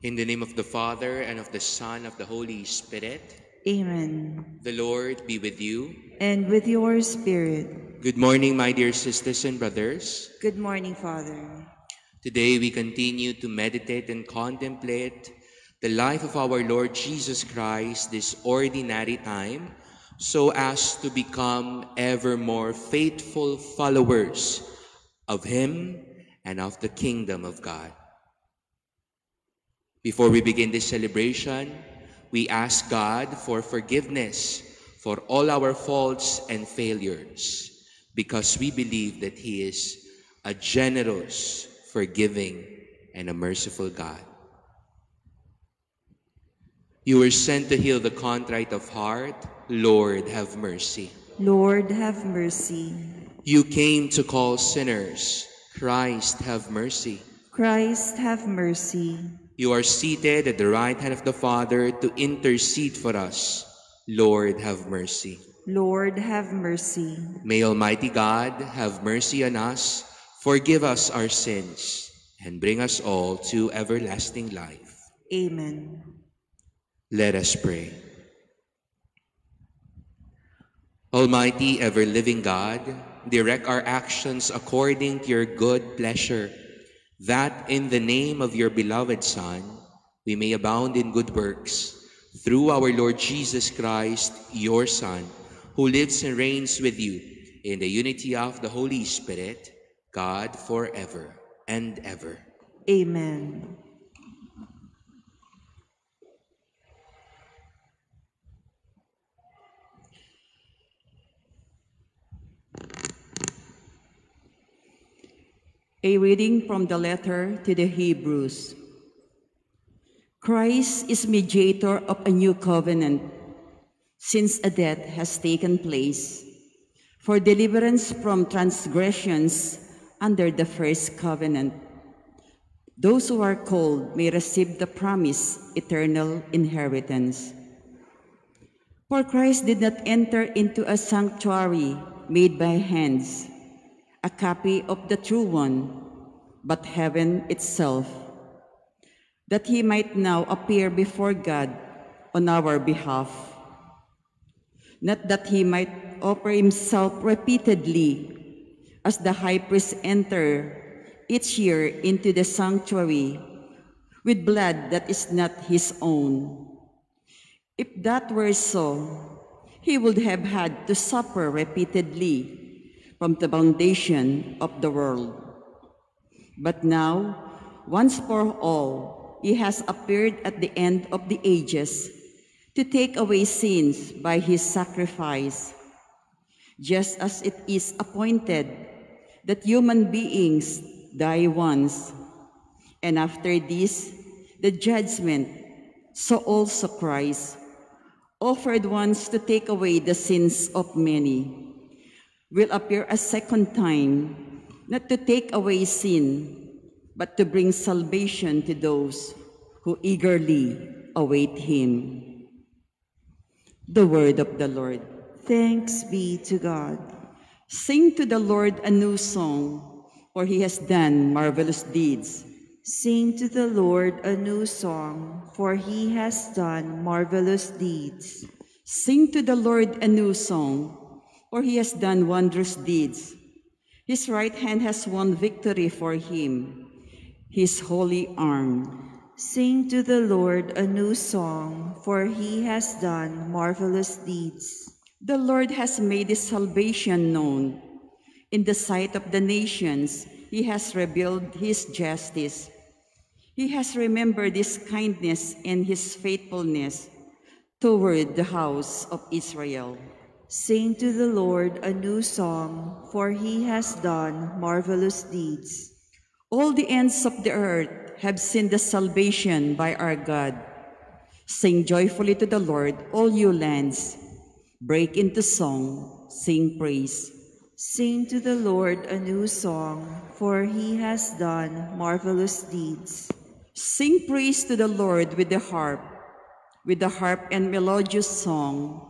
In the name of the Father, and of the Son, of the Holy Spirit. Amen. The Lord be with you. And with your spirit. Good morning, my dear sisters and brothers. Good morning, Father. Today we continue to meditate and contemplate the life of our Lord Jesus Christ this ordinary time, so as to become ever more faithful followers of Him and of the kingdom of God. Before we begin this celebration, we ask God for forgiveness for all our faults and failures, because we believe that He is a generous, forgiving, and a merciful God. You were sent to heal the contrite of heart. Lord, have mercy. Lord, have mercy. You came to call sinners. Christ, have mercy. Christ, have mercy. You are seated at the right hand of the Father to intercede for us. Lord, have mercy. Lord, have mercy. May Almighty God have mercy on us, forgive us our sins, and bring us all to everlasting life. Amen. Let us pray. Almighty, ever-living God, direct our actions according to your good pleasure, that in the name of your beloved Son, we may abound in good works, through our Lord Jesus Christ, your Son, who lives and reigns with you in the unity of the Holy Spirit, God forever and ever. Amen. A reading from the letter to the Hebrews. Christ is mediator of a new covenant, since a death has taken place for deliverance from transgressions under the first covenant. Those who are called may receive the promised eternal inheritance. For Christ did not enter into a sanctuary made by hands, a copy of the true one, but heaven itself, that he might now appear before God on our behalf. Not that he might offer himself repeatedly, as the high priest enter each year into the sanctuary with blood that is not his own. If that were so, he would have had to suffer repeatedly from the foundation of the world. But now, once for all, he has appeared at the end of the ages to take away sins by his sacrifice, just as it is appointed that human beings die once, and after this, the judgment. So also Christ, offered once to take away the sins of many, will appear a second time, not to take away sin, but to bring salvation to those who eagerly await him. The word of the Lord. Thanks be to God. Sing to the Lord a new song, for he has done marvelous deeds. Sing to the Lord a new song, for he has done marvelous deeds. Sing to the Lord a new song, for he has done wondrous deeds. His right hand has won victory for him, his holy arm. Sing to the Lord a new song, for he has done marvelous deeds. The Lord has made his salvation known. In the sight of the nations, he has revealed his justice. He has remembered his kindness and his faithfulness toward the house of Israel. Sing to the Lord a new song, for he has done marvelous deeds. All the ends of the earth have seen the salvation by our God. Sing joyfully to the Lord, all you lands. Break into song, sing praise. Sing to the Lord a new song, for he has done marvelous deeds. Sing praise to the Lord with the harp and melodious song,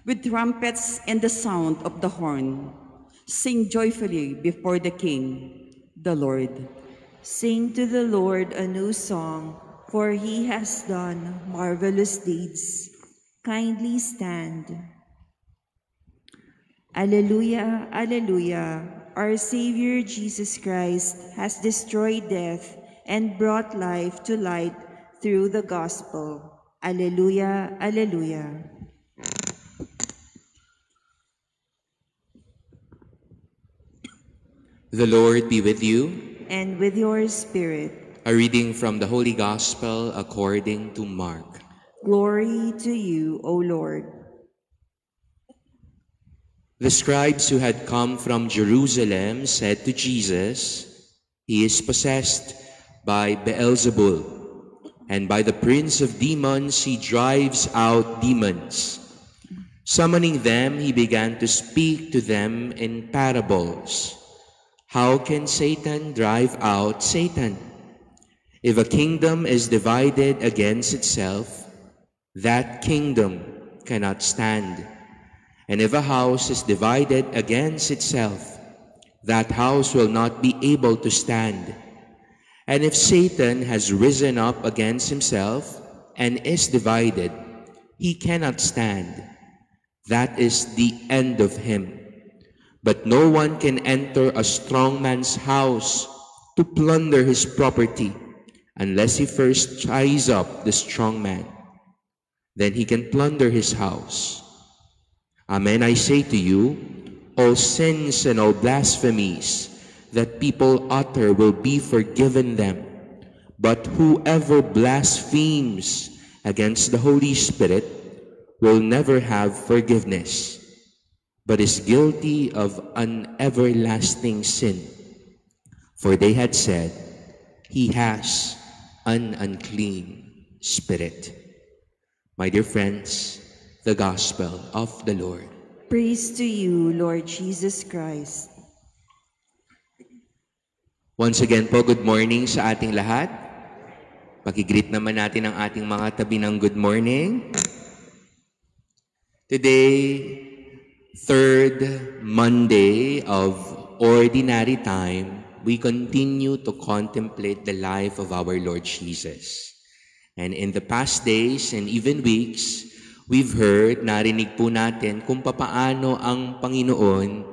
with trumpets and the sound of the horn. Sing joyfully before the King, the Lord. Sing to the Lord a new song, for he has done marvelous deeds. Kindly stand. Alleluia, alleluia. Our Savior Jesus Christ has destroyed death and brought life to light through the gospel. Alleluia, alleluia. The Lord be with you. And with your spirit. A reading from the Holy Gospel according to Mark. Glory to you, O Lord. The scribes who had come from Jerusalem said to Jesus, "He is possessed by Beelzebul, and by the prince of demons he drives out demons." Summoning them, he began to speak to them in parables. "How can Satan drive out Satan? If a kingdom is divided against itself, that kingdom cannot stand. And if a house is divided against itself, that house will not be able to stand. And if Satan has risen up against himself and is divided, he cannot stand. That is the end of him. But no one can enter a strong man's house to plunder his property unless he first ties up the strong man. Then he can plunder his house. Amen, I say to you, all sins and all blasphemies that people utter will be forgiven them. But whoever blasphemes against the Holy Spirit will never have forgiveness, but is guilty of an everlasting sin. For they had said, he has an unclean spirit." My dear friends, the Gospel of the Lord. Praise to you, Lord Jesus Christ. Once again po, good morning sa ating lahat. Pag-greet naman natin ang ating mga tabi ng good morning. Today, third Monday of Ordinary Time, we continue to contemplate the life of our Lord Jesus. And in the past days and even weeks, we've heard, narinig po natin kung papaano ang Panginoon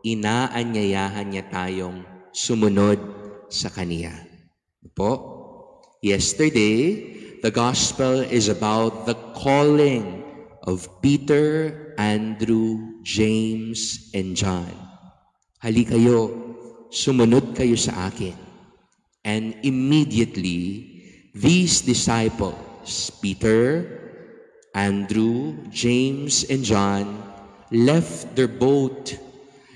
inaanyayahan niya tayong sumunod sa Kaniya. Po, yesterday, the Gospel is about the calling of Peter, Andrew, James, and John. Hali kayo, sumunod kayo sa akin. And immediately, these disciples, Peter, Andrew, James, and John, left their boat,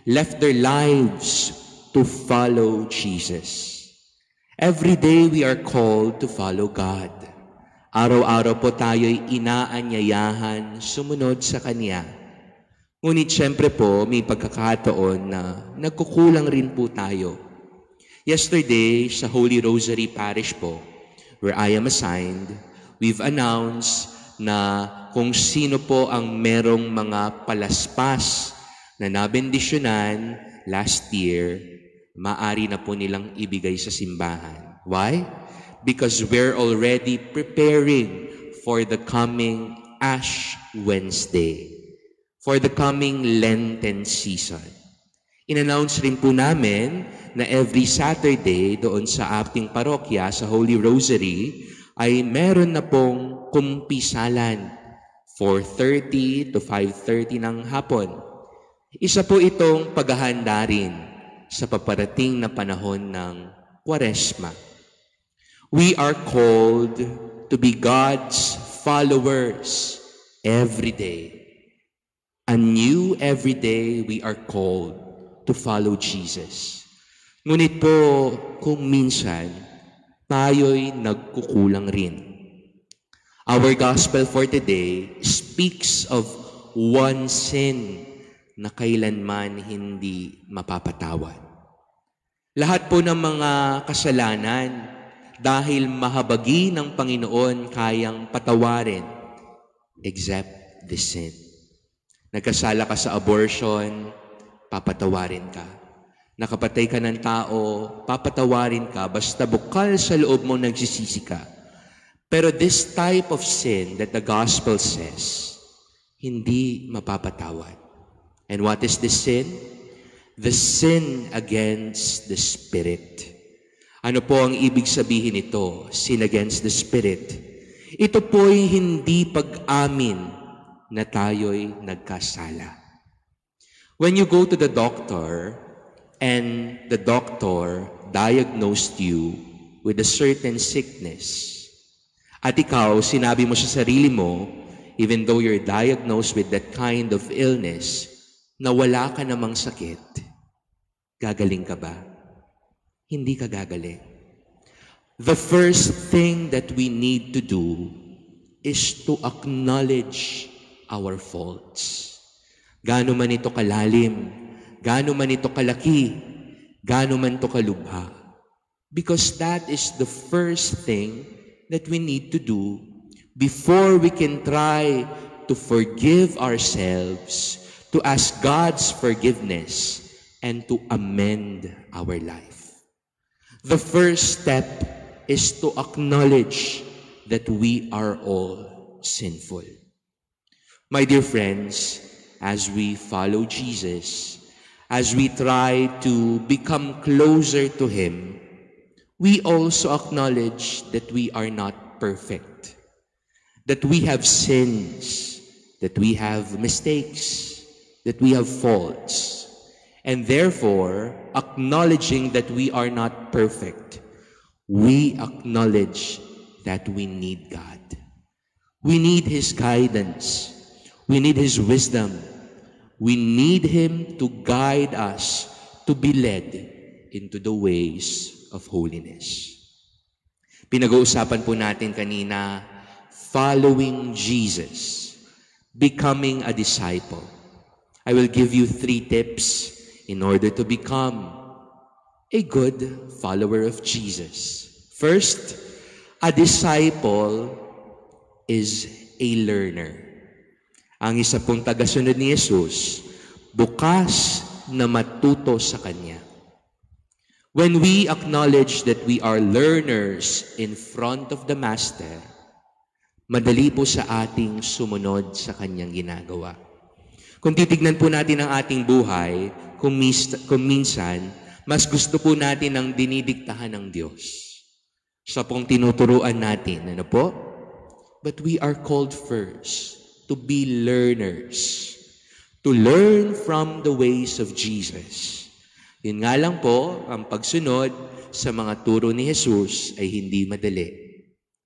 left their lives to follow Jesus. Every day we are called to follow God. Araw-araw po tayo'y inaanyayahan sumunod sa Kanya. Ngunit siyempre po, may pagkakataon na nagkukulang rin po tayo. Yesterday, sa Holy Rosary Parish po, where I am assigned, we've announced na kung sino po ang merong mga palaspas na nabendisyonan last year, maaari na po nilang ibigay sa simbahan. Why? Because we're already preparing for the coming Ash Wednesday, for the coming Lenten season. In-announce rin po namin na every Saturday doon sa ating parokya sa Holy Rosary ay meron na pong kumpisalan 4:30 to 5:30 ng hapon. Isa po itong paghahanda rin sa paparating na panahon ng Kwaresma. We are called to be God's followers every day. Anew every day we are called to follow Jesus. Ngunit po, kung minsan, tayo'y nagkukulang rin. Our gospel for today speaks of one sin na kailanman hindi mapapatawad. Lahat po ng mga kasalanan, dahil mahabagi ng Panginoon kayang patawarin, except the sin. Nagkasala ka sa abortion, papatawarin ka. Nakapatay ka ng tao, papatawarin ka, basta bukal sa loob mo nagsisisi ka. Pero this type of sin that the gospel says, hindi mapapatawad. And what is this sin? The sin against the Spirit. Ano po ang ibig sabihin nito? Sin against the Spirit. Ito po'y hindi pag-amin na tayo'y nagkasala. When you go to the doctor and the doctor diagnosed you with a certain sickness, at ikaw, sinabi mo sa sarili mo, even though you're diagnosed with that kind of illness, na wala ka namang sakit, gagaling ka ba? Hindi ka gagaling. The first thing that we need to do is to acknowledge our faults. Gaano man ito kalalim, gaano man ito kalaki, gaano man ito kalubha. Because that is the first thing that we need to do before we can try to forgive ourselves, to ask God's forgiveness, and to amend our life. The first step is to acknowledge that we are all sinful. My dear friends, as we follow Jesus, as we try to become closer to Him, we also acknowledge that we are not perfect, that we have sins, that we have mistakes, that we have faults. And therefore, acknowledging that we are not perfect, we acknowledge that we need God. We need His guidance. We need His wisdom. We need Him to guide us to be led into the ways of holiness. Pinag-uusapan po natin kanina, following Jesus, becoming a disciple. I will give you 3 tips in order to become a good follower of Jesus. First, a disciple is a learner. Ang isa pong tagasunod ni Jesus, bukas na matuto sa Kanya. When we acknowledge that we are learners in front of the Master, madali po sa ating sumunod sa Kanyang ginagawa. Kung titignan po natin ang ating buhay, kung minsan, mas gusto po natin ang dinidiktahan ng Diyos. Siya pong tinuturuan natin, ano po? But we are called first to be learners, to learn from the ways of Jesus. Yun nga lang po, ang pagsunod sa mga turo ni Jesus ay hindi madali.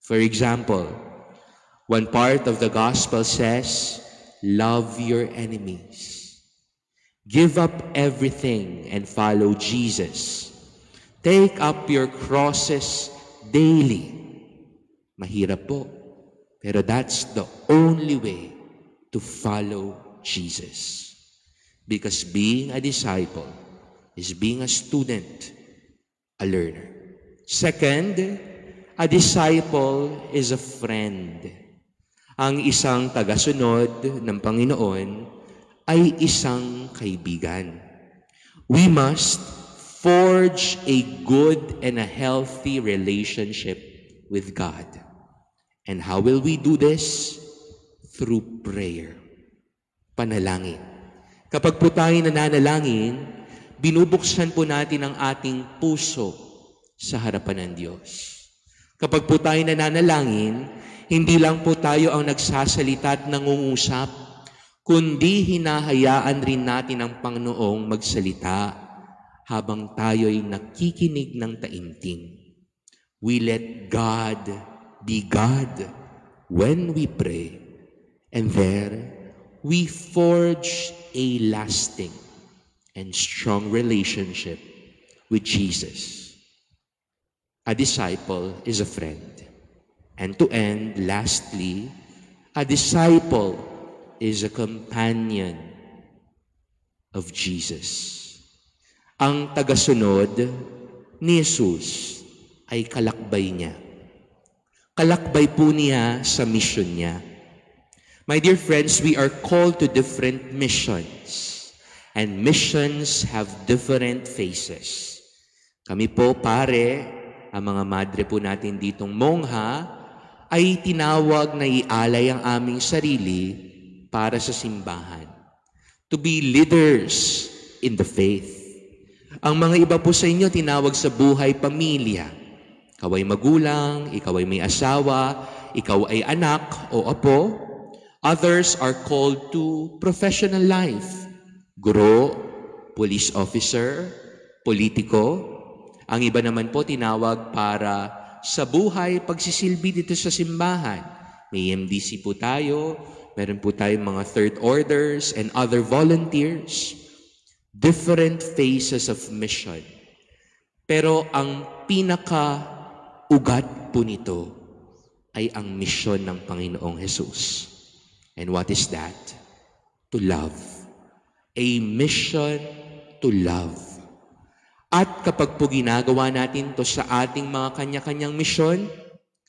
For example, one part of the gospel says, love your enemies. Give up everything and follow Jesus. Take up your crosses daily. Mahirap po, pero that's the only way to follow Jesus. Because being a disciple is being a student, a learner. Second, a disciple is a friend. Ang isang tagasunod ng Panginoon ay isang kaibigan. We must forge a good and a healthy relationship with God. And how will we do this? Through prayer. Panalangin. Kapag po tayo nananalangin, binubuksan po natin ang ating puso sa harapan ng Diyos. Kapag po tayo nananalangin, hindi lang po tayo ang nagsasalita at nangungusap, kundi hinahayaan rin natin ang Panginoong magsalita habang tayo'y nakikinig ng taimtim. We let God be God when we pray, and there we forge a lasting and strong relationship with Jesus. A disciple is a friend. And to end, lastly, a disciple is a companion of Jesus. Ang tagasunod ni Jesus ay kalakbay niya. Kalakbay po niya sa mission niya. My dear friends, we are called to different missions. And missions have different phases. Kami po, pare, ang mga madre po natin ditong mongha, ay tinawag na ialay ang aming sarili para sa simbahan. To be leaders in the faith. Ang mga iba po sa inyo tinawag sa buhay pamilya. Ikaw ay magulang, ikaw ay may asawa, ikaw ay anak o apo. Others are called to professional life. Guro, police officer, politiko. Ang iba naman po tinawag para sa buhay pagsisilbi dito sa simbahan. May MDC po tayo, meron po tayong mga third orders and other volunteers. Different phases of mission. Pero ang pinaka-ugat po nito ay ang misyon ng Panginoong Jesus. And what is that? To love. A mission to love. At kapag po ginagawa natin to sa ating mga kanya-kanyang misyon,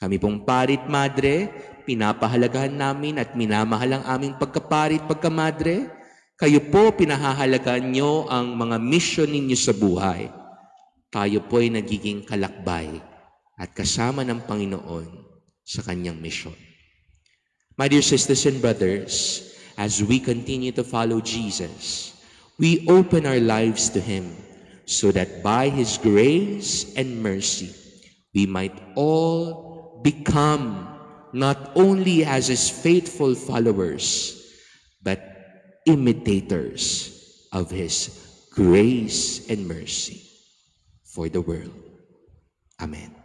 kami pong parit madre, pinapahalagahan namin at minamahal ang aming pagkaparit pagkamadre. Kayo po, pinahahalagaan nyo ang mga mission ninyo sa buhay. Tayo po ay nagiging kalakbay at kasama ng Panginoon sa kanyang mission. My dear sisters and brothers, as we continue to follow Jesus, we open our lives to Him so that by His grace and mercy, we might all become not only as His faithful followers, but imitators of His grace and mercy for the world. Amen.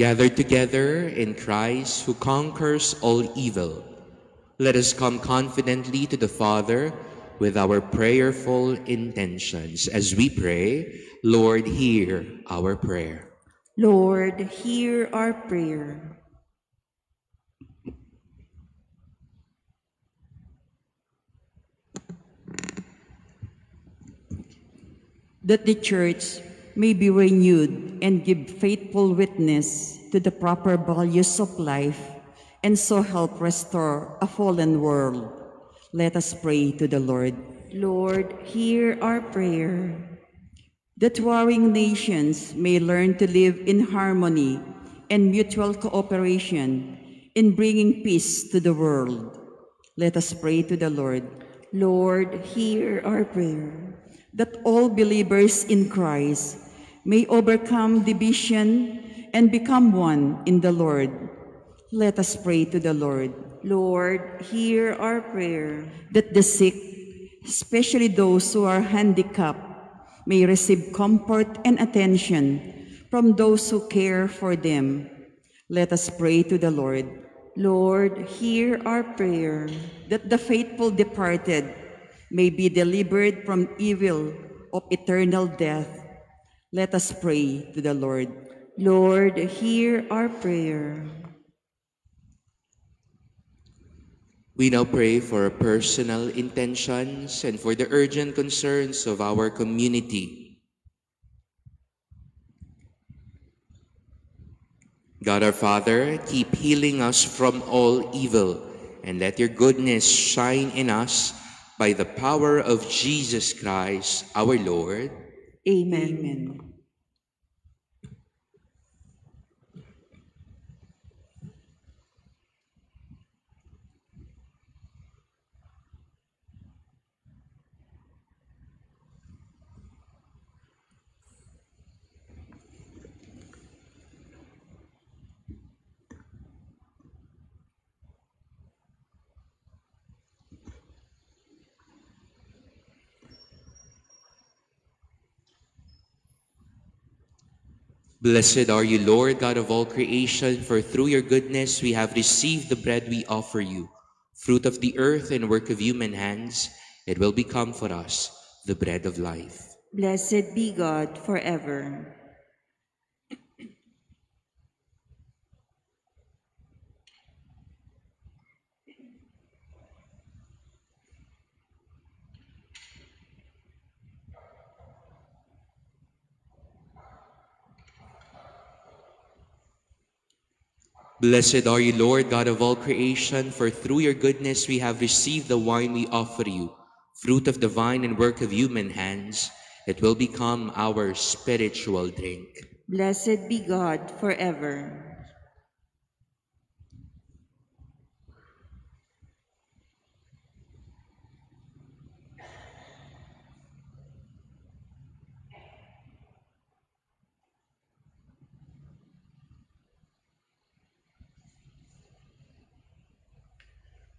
Gathered together in Christ who conquers all evil, let us come confidently to the Father with our prayerful intentions. As we pray, Lord, hear our prayer. Lord, hear our prayer. That the Church may be renewed and give faithful witness to the proper values of life and so help restore a fallen world. Let us pray to the Lord. Lord, hear our prayer. That warring nations may learn to live in harmony and mutual cooperation in bringing peace to the world. Let us pray to the Lord. Lord, hear our prayer. That all believers in Christ may overcome division and become one in the Lord. Let us pray to the Lord. Lord, hear our prayer. That the sick, especially those who are handicapped, may receive comfort and attention from those who care for them. Let us pray to the Lord. Lord, hear our prayer. That the faithful departed may be delivered from evil of eternal death. Let us pray to the Lord. Lord, hear our prayer. We now pray for personal intentions and for the urgent concerns of our community. God our Father, keep healing us from all evil, and let your goodness shine in us by the power of Jesus Christ, our Lord. Amen. Amen. Blessed are you, Lord, God of all creation, for through your goodness we have received the bread we offer you, fruit of the earth and work of human hands. It will become for us the bread of life. Blessed be God forever. Blessed are you, Lord, God of all creation, for through your goodness we have received the wine we offer you, fruit of the vine and work of human hands. It will become our spiritual drink. Blessed be God forever.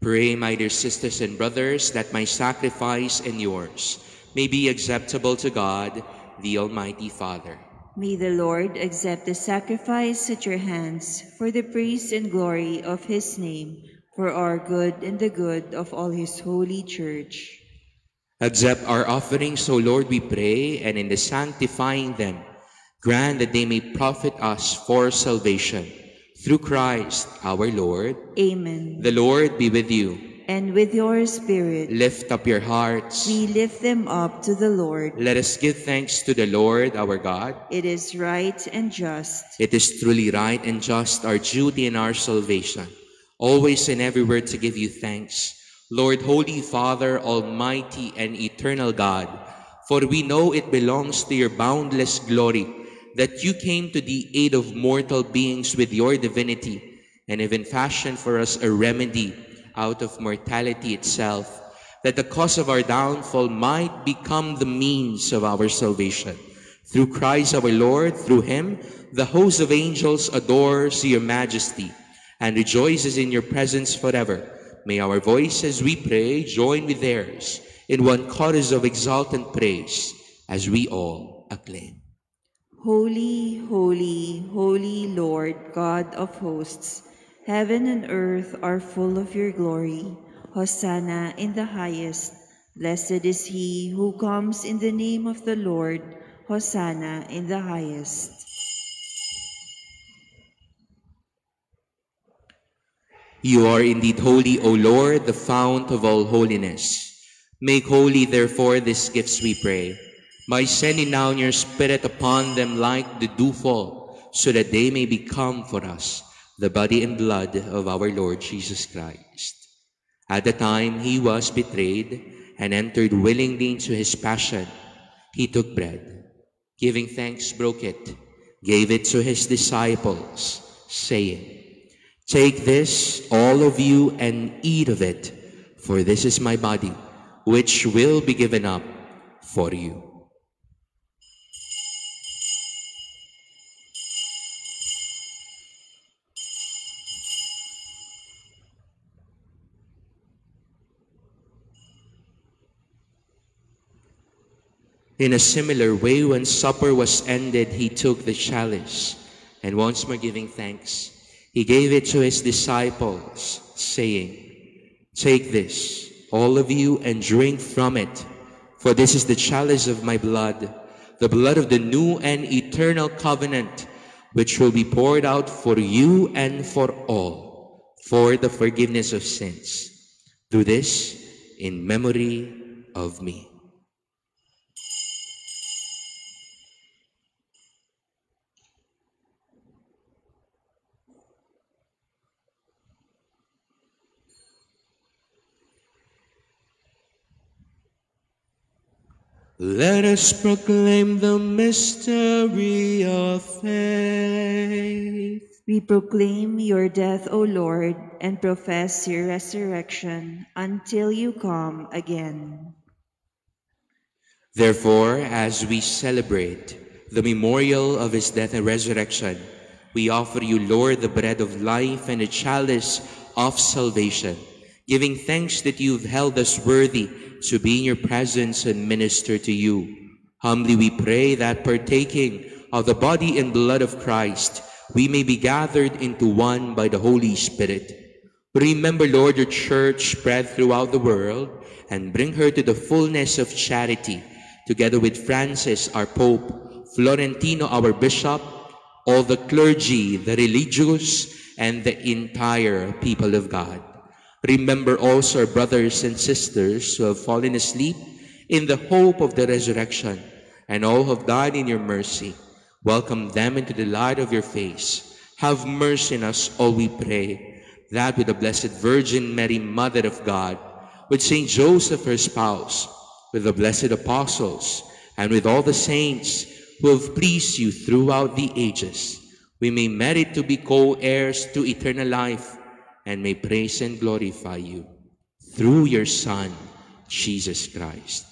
Pray, my dear sisters and brothers, that my sacrifice and yours may be acceptable to God, the Almighty Father. May the Lord accept the sacrifice at your hands for the praise and glory of his name, for our good and the good of all his holy church. Accept our offerings, O Lord, we pray, and in the sanctifying them, grant that they may profit us for salvation. Through Christ our Lord. Amen. The Lord be with you. And with your spirit. Lift up your hearts. We lift them up to the Lord. Let us give thanks to the Lord our God. It is right and just. It is truly right and just, our duty and our salvation, always and everywhere to give you thanks, Lord, Holy Father, Almighty and eternal God, for we know it belongs to your boundless glory that you came to the aid of mortal beings with your divinity, and even fashioned for us a remedy out of mortality itself, that the cause of our downfall might become the means of our salvation. Through Christ our Lord, through him, the host of angels adores your majesty and rejoices in your presence forever. May our voices, we pray, join with theirs in one chorus of exultant praise as we all acclaim. Holy, holy, holy Lord, God of hosts, heaven and earth are full of your glory. Hosanna in the highest. Blessed is he who comes in the name of the Lord. Hosanna in the highest. You are indeed holy, O Lord, the fount of all holiness. Make holy, therefore, these gifts, we pray, by sending down your Spirit upon them like the dewfall, so that they may become for us the body and blood of our Lord Jesus Christ. At the time he was betrayed and entered willingly into his passion, he took bread, giving thanks, broke it, gave it to his disciples, saying, "Take this, all of you, and eat of it, for this is my body, which will be given up for you." In a similar way, when supper was ended, he took the chalice, and once more giving thanks, he gave it to his disciples, saying, "Take this, all of you, and drink from it, for this is the chalice of my blood, the blood of the new and eternal covenant, which will be poured out for you and for all, for the forgiveness of sins. Do this in memory of me." Let us proclaim the mystery of faith. We proclaim your death, O Lord, and profess your resurrection until you come again. Therefore, as we celebrate the memorial of his death and resurrection, we offer you, Lord, the bread of life and the chalice of salvation, giving thanks that you've held us worthy to be in your presence and minister to you. Humbly we pray that, partaking of the body and blood of Christ, we may be gathered into one by the Holy Spirit. Remember, Lord, your church spread throughout the world, and bring her to the fullness of charity, together with Francis, our Pope, Florentino, our Bishop, all the clergy, the religious, and the entire people of God. Remember also our brothers and sisters who have fallen asleep in the hope of the resurrection, and all who have died in your mercy. Welcome them into the light of your face. Have mercy on us, all we pray, that with the Blessed Virgin Mary, Mother of God, with Saint Joseph, her spouse, with the blessed apostles, and with all the saints who have pleased you throughout the ages, we may merit to be co-heirs to eternal life and may praise and glorify you through your Son, Jesus Christ.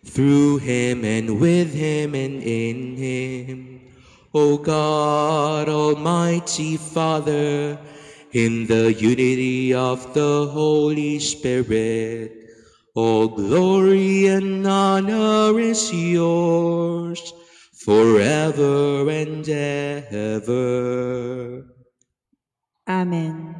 Through him and with him and in him, O God, Almighty Father, in the unity of the Holy Spirit, all glory and honor is yours forever and ever. Amen.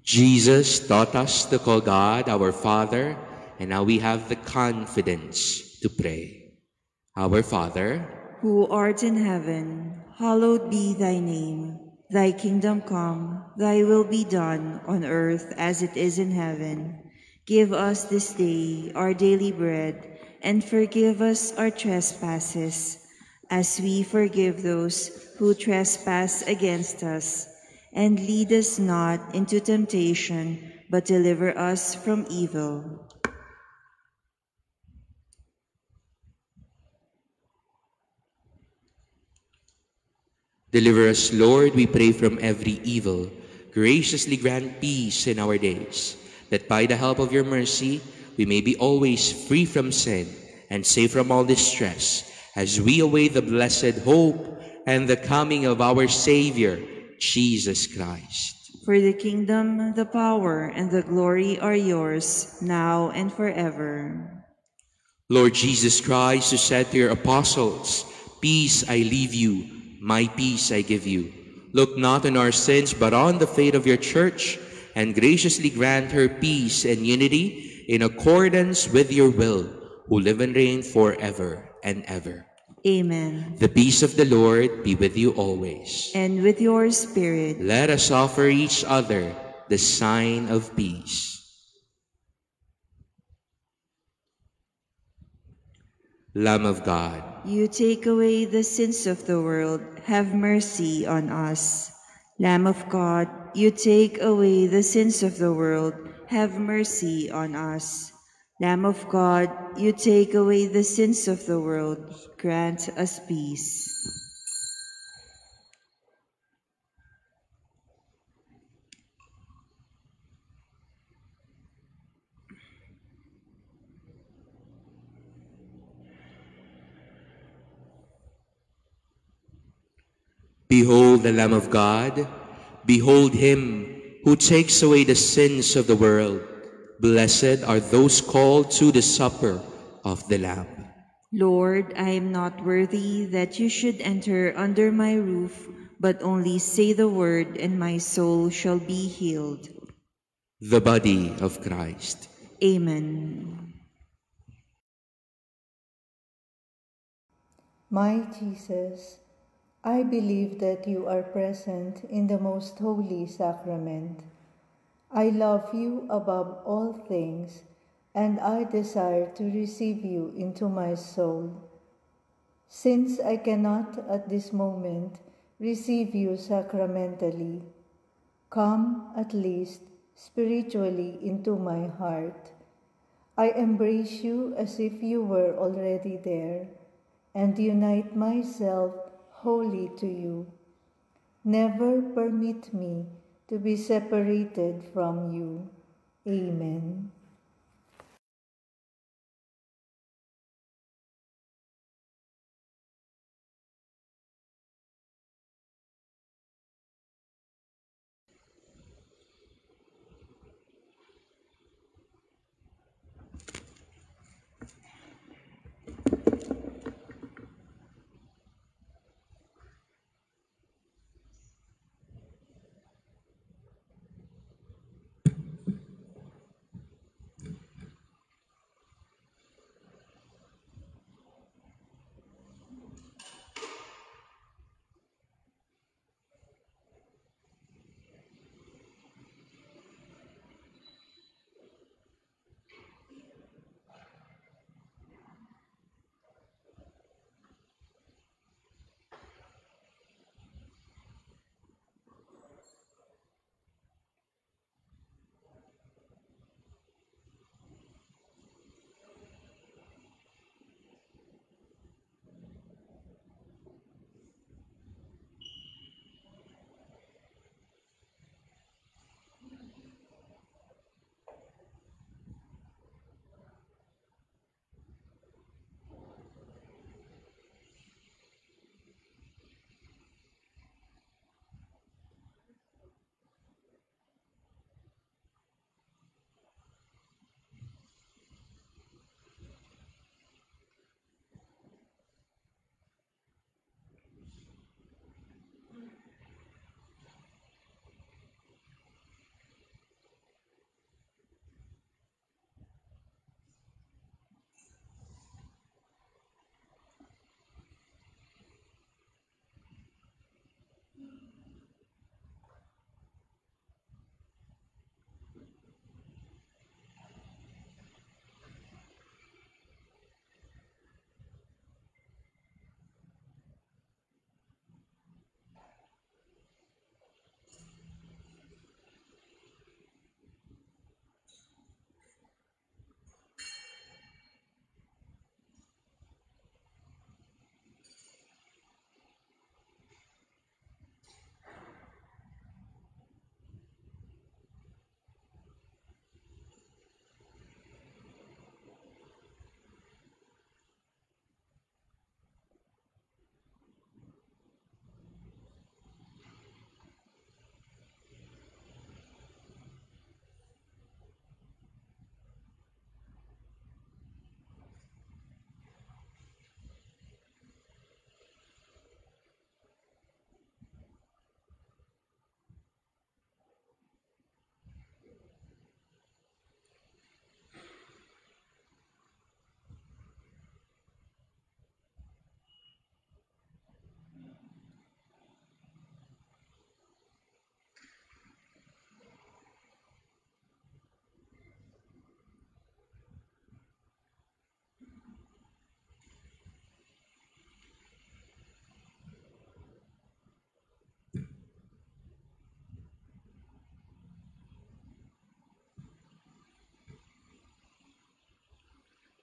Jesus taught us to call God our Father, and now we have the confidence to pray. Our Father, Who art in heaven, hallowed be thy name. Thy kingdom come, thy will be done on earth as it is in heaven. Give us this day our daily bread, and forgive us our trespasses, as we forgive those who trespass against us. And lead us not into temptation, but deliver us from evil. deliver us, Lord, we pray, from every evil. Graciously grant peace in our days, that by the help of your mercy we may be always free from sin and safe from all distress, as we await the blessed hope and the coming of our Savior, Jesus Christ. For the kingdom, the power, and the glory are yours, now and forever. Lord Jesus Christ, who said to your apostles, "Peace I leave you, my peace I give you," look not on our sins, but on the faith of your church, and graciously grant her peace and unity in accordance with your will, who live and reign forever and ever. Amen. The peace of the Lord be with you always. And with your spirit. Let us offer each other the sign of peace. Lamb of God, You take away the sins of the world, have mercy on us. Lamb of God, you take away the sins of the world, have mercy on us. Lamb of God, you take away the sins of the world, grant us peace. behold the Lamb of God. Behold him who takes away the sins of the world. Blessed are those called to the supper of the Lamb. Lord, I am not worthy that you should enter under my roof, but only say the word, and my soul shall be healed. The body of Christ. Amen. My Jesus, I believe that you are present in the most holy sacrament. I love you above all things, and I desire to receive you into my soul. Since I cannot at this moment receive you sacramentally, come at least spiritually into my heart. I embrace you as if you were already there, and unite myself wholly to you. Never permit me to be separated from you. Amen.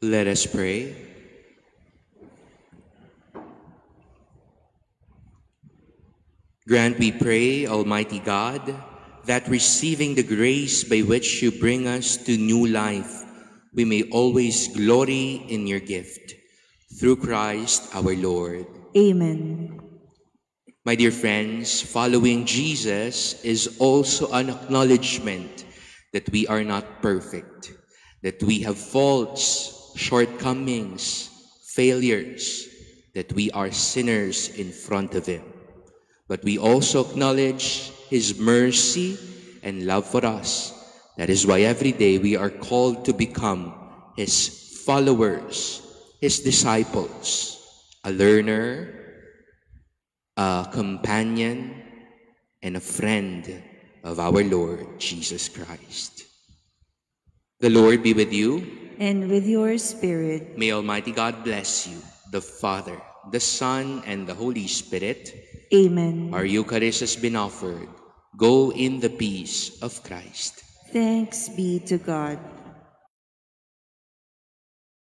Let us pray. Grant, we pray, Almighty God, that receiving the grace by which you bring us to new life, we may always glory in your gift. Through Christ our Lord. Amen. My dear friends, following Jesus is also an acknowledgement that we are not perfect, that we have faults, shortcomings, failures, that we are sinners in front of Him. But we also acknowledge His mercy and love for us. That is why every day we are called to become His followers, His disciples, a learner, a companion, and a friend of our Lord Jesus Christ. The Lord be with you. And with your spirit. May Almighty God bless you, the Father, the Son, and the Holy Spirit. Amen. Our Eucharist has been offered. Go in the peace of Christ. Thanks be to God.